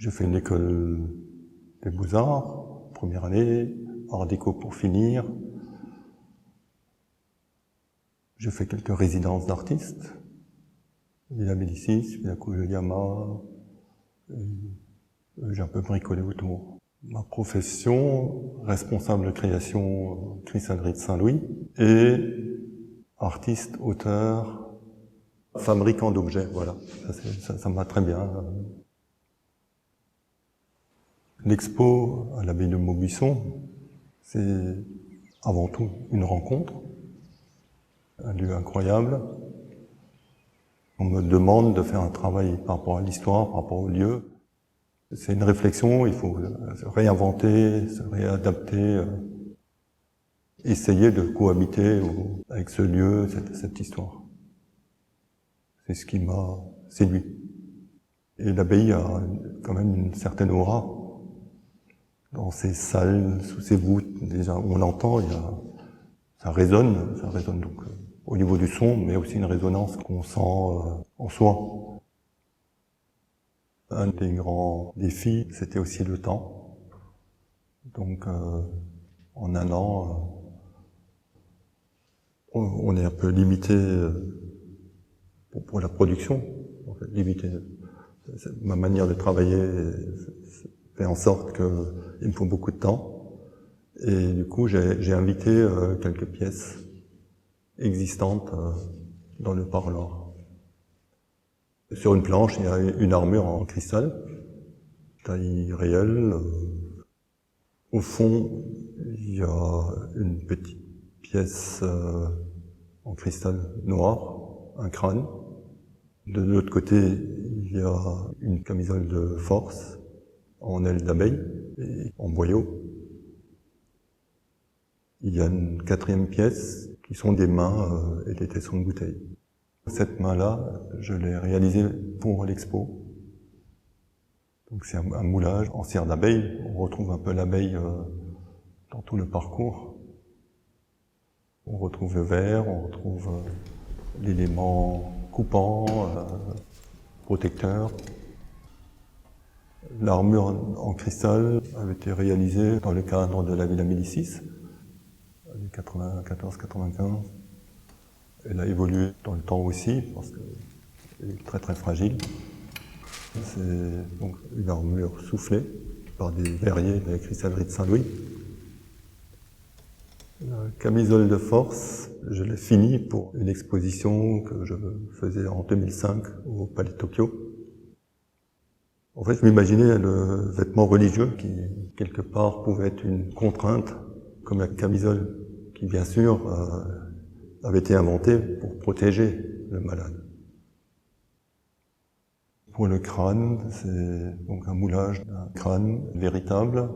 J'ai fait une école des Beaux-Arts, première année, Art déco pour finir. J'ai fait quelques résidences d'artistes, Villa Médicis, Villa Kujuyama, j'ai un peu bricolé autour. Ma profession, responsable de création cristallerie de Saint-Louis, et artiste, auteur, fabricant d'objets, voilà. Ça me va très bien. L'expo à l'abbaye de Maubuisson, c'est avant tout une rencontre, un lieu incroyable. On me demande de faire un travail par rapport à l'histoire, par rapport au lieu. C'est une réflexion, il faut se réinventer, se réadapter, essayer de cohabiter avec ce lieu, cette histoire. C'est ce qui m'a séduit. Et l'abbaye a quand même une certaine aura. Dans ces salles, sous ces voûtes, déjà, on l'entend, ça résonne donc au niveau du son, mais aussi une résonance qu'on sent en soi. Un des grands défis, c'était aussi le temps. Donc, en un an, on est un peu limité pour la production. En fait, limité. Ma manière de travailler fait en sorte qu'il me faut beaucoup de temps. Et du coup, j'ai invité quelques pièces existantes dans le parloir. Sur une planche, il y a une armure en cristal, taille réelle. Au fond, il y a une petite pièce en cristal noir, un crâne. De l'autre côté, il y a une camisole de force en aile d'abeille et en boyau. Il y a une quatrième pièce qui sont des mains et des tessons de bouteille. Cette main-là, je l'ai réalisée pour l'expo. Donc c'est un moulage en cire d'abeille. On retrouve un peu l'abeille dans tout le parcours. On retrouve le verre, on retrouve l'élément coupant, protecteur. L'armure en cristal avait été réalisée dans le cadre de la Villa Médicis, en 94-95. Elle a évolué dans le temps aussi, parce qu'elle est très très fragile. C'est donc une armure soufflée par des verriers de la cristallerie de Saint-Louis. La camisole de force, je l'ai finie pour une exposition que je faisais en 2005 au Palais de Tokyo. En fait, je m'imaginais le vêtement religieux qui, quelque part, pouvait être une contrainte, comme la camisole, qui, bien sûr, avait été inventée pour protéger le malade. Pour le crâne, c'est donc un moulage d'un crâne véritable,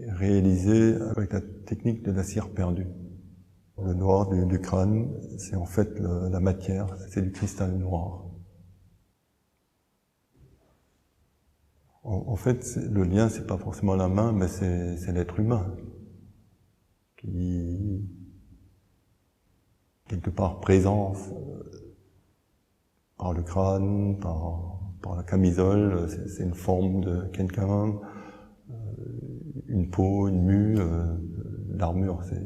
réalisé avec la technique de la cire perdue. Le noir du crâne, c'est en fait la matière, c'est du cristal noir. En fait, le lien, c'est pas forcément la main, mais c'est l'être humain qui, quelque part, présence par le crâne, par la camisole, c'est une forme de quelqu'un, une peau, une mue, l'armure, c'est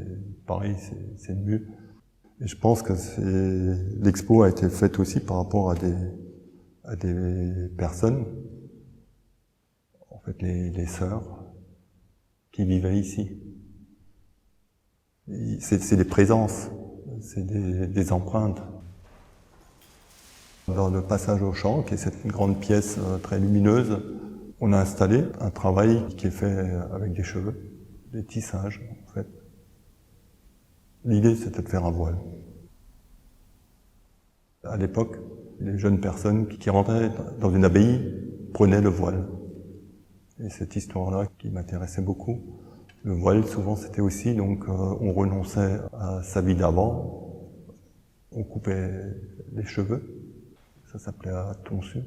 pareil, c'est une mue. Et je pense que l'expo a été faite aussi par rapport à des personnes, en fait les sœurs, qui vivaient ici. C'est des présences, c'est des empreintes. Dans le passage au champ, qui est cette grande pièce très lumineuse, on a installé un travail qui est fait avec des cheveux, des tissages en fait. L'idée c'était de faire un voile. À l'époque, les jeunes personnes qui rentraient dans une abbaye prenaient le voile. Et cette histoire-là qui m'intéressait beaucoup. Le voile, souvent, c'était aussi, donc, on renonçait à sa vie d'avant, on coupait les cheveux, ça s'appelait la tonsure.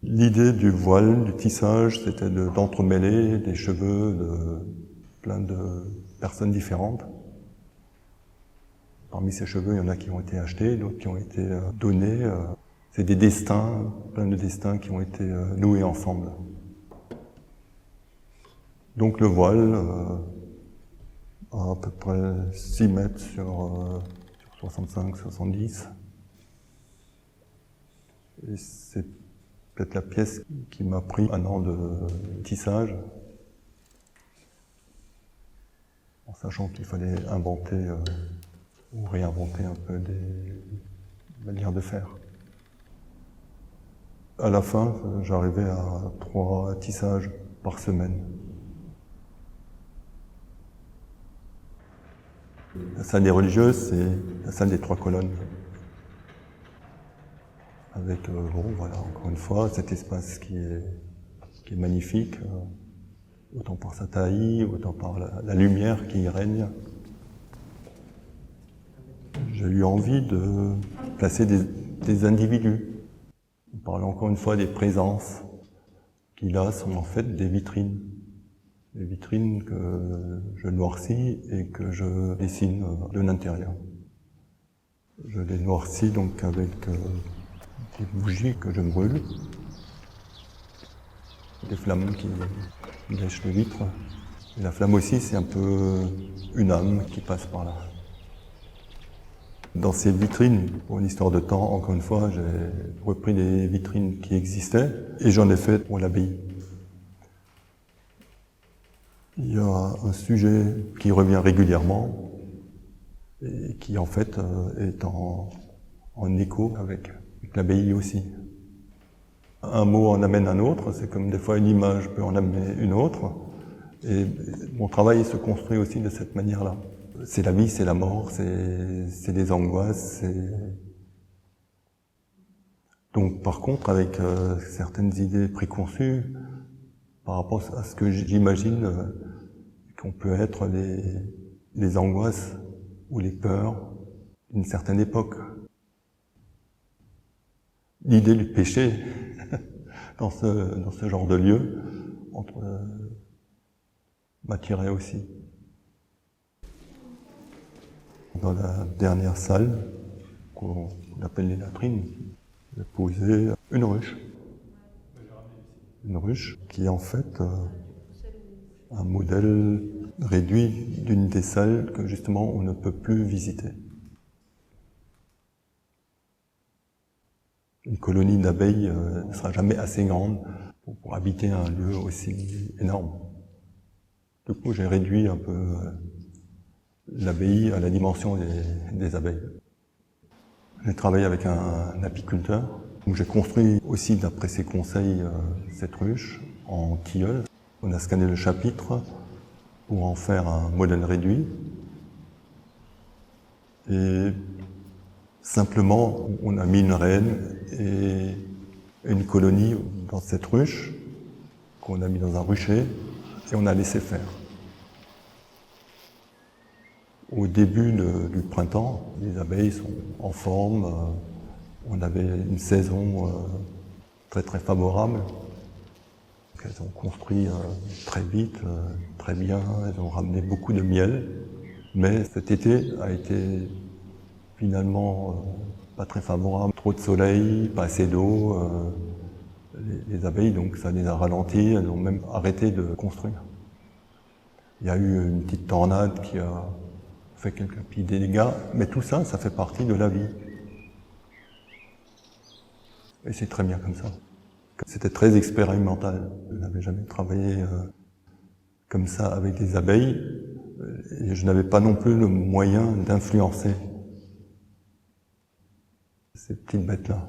L'idée du voile, du tissage, c'était d'entremêler les cheveux de plein de personnes différentes. Parmi ces cheveux, il y en a qui ont été achetés, d'autres qui ont été donnés. C'est des destins, plein de destins qui ont été noués ensemble. Donc le voile, à peu près 6 mètres sur 65-70. Et c'est peut-être la pièce qui m'a pris 1 an de tissage, en sachant qu'il fallait inventer ou réinventer un peu des manières de faire. À la fin, j'arrivais à 3 tissages par semaine. La salle des religieuses, c'est la salle des 3 colonnes. Avec, voilà, encore une fois, cet espace qui est magnifique, autant par sa taille, autant par la lumière qui y règne. J'ai eu envie de placer des individus. On parle encore une fois des présences, qui là sont en fait des vitrines. Des vitrines que je noircis et que je dessine de l'intérieur. Je les noircis donc avec des bougies que je brûle, des flammes qui lèchent les vitres. Et la flamme aussi, c'est un peu une âme qui passe par là. Dans ces vitrines, pour une histoire de temps, encore une fois, j'ai repris des vitrines qui existaient et j'en ai fait pour l'abbaye. Il y a un sujet qui revient régulièrement et qui en fait est en écho avec l'abbaye aussi. Un mot en amène un autre, c'est comme des fois une image peut en amener une autre. Et mon travail se construit aussi de cette manière-là. C'est la vie, c'est la mort, c'est des angoisses. Donc par contre, avec certaines idées préconçues, par rapport à ce que j'imagine qu'on peut être les angoisses ou les peurs d'une certaine époque. L'idée du péché dans ce genre de lieu m'attirait aussi. Dans la dernière salle, qu'on appelle les latrines, j'ai posé une ruche. Une ruche qui est en fait un modèle réduit d'une des salles que justement on ne peut plus visiter. Une colonie d'abeilles ne sera jamais assez grande pour habiter un lieu aussi énorme. Du coup, j'ai réduit un peu l'abbaye à la dimension des abeilles. J'ai travaillé avec un apiculteur. J'ai construit aussi, d'après ses conseils, cette ruche en tilleul. On a scanné le chapitre pour en faire un modèle réduit. Et simplement, on a mis une reine et une colonie dans cette ruche qu'on a mis dans un rucher et on a laissé faire. Au début du printemps, les abeilles sont en forme. On avait une saison très très favorable. Elles ont construit très vite, très bien. Elles ont ramené beaucoup de miel. Mais cet été a été finalement pas très favorable. Trop de soleil, pas assez d'eau. Les abeilles, donc ça les a ralenties. Elles ont même arrêté de construire. Il y a eu une petite tornade qui a fait quelques petits dégâts, mais tout ça, ça fait partie de la vie. Et c'est très bien comme ça. C'était très expérimental. Je n'avais jamais travaillé comme ça avec des abeilles, et je n'avais pas non plus le moyen d'influencer ces petites bêtes-là.